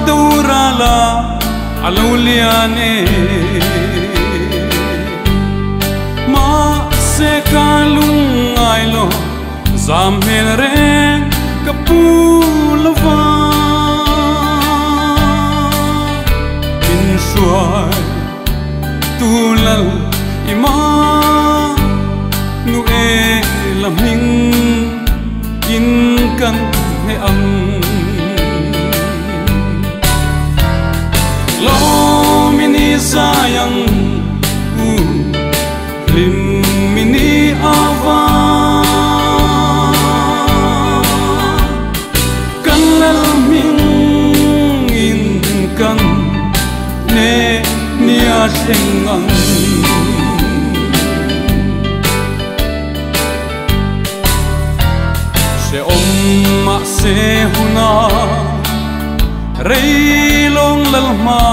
durala aluliane ma se kalungai lo zamhel reng kapulava in suai tulal ima nu e laming in kan he ang lo mini sayang lim mini ava kan laming in kan ne nia sengang se omma se huna rei long lalma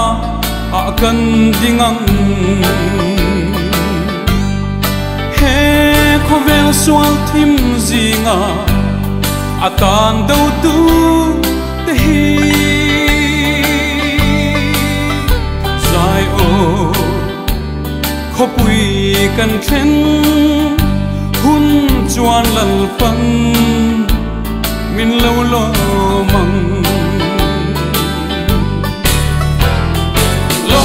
akan dingang he khovel swal thim zinga atan do tu te hi zai o khopui kan then hun chuan lal pang min lo lo mang lo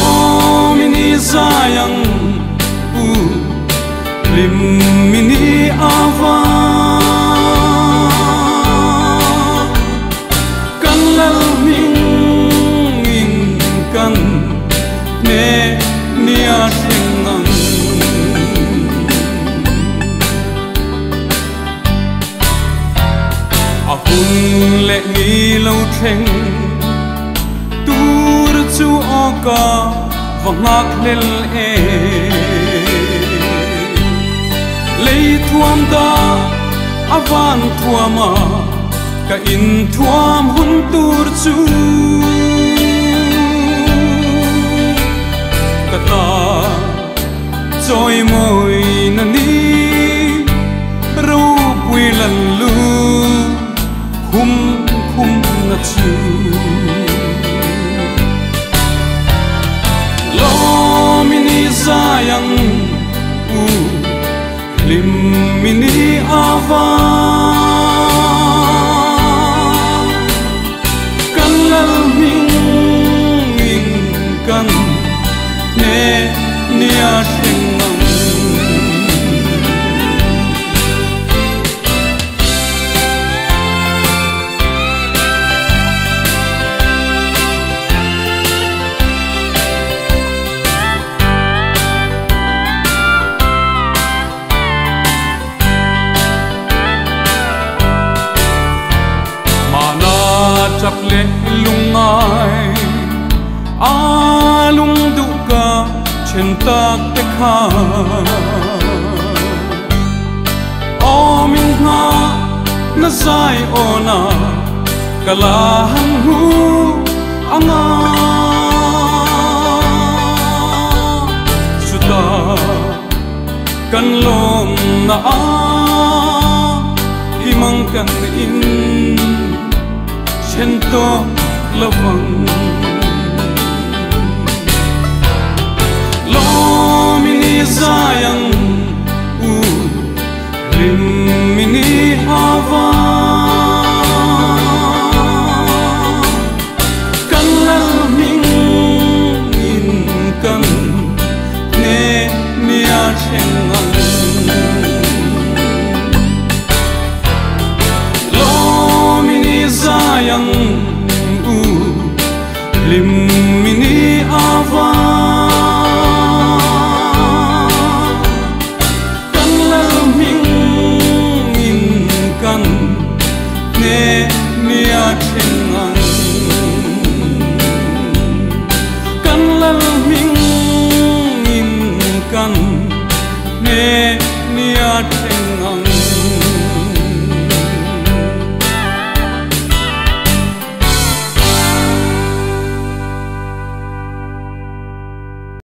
mini sayang lim mini ava kan lal ming in kan ne nia sengang akun le ngi lo theng tur chu oka vangak lel e lei thuam da avan thuama ka in thuam hun tur chu kata joy moi na ni ro pui lan lu khum khum na chu lo mini sayang lim mini ava kan lal ming in kan ne nia sengang chap le lungai alung duka chen tak te kha o min ha na sai ona kala hang hu anga suta kan lom na a imang kan in chento lavang lo mini sayang lim mini ava kan lal ming in kan ne nia sengang sayang lim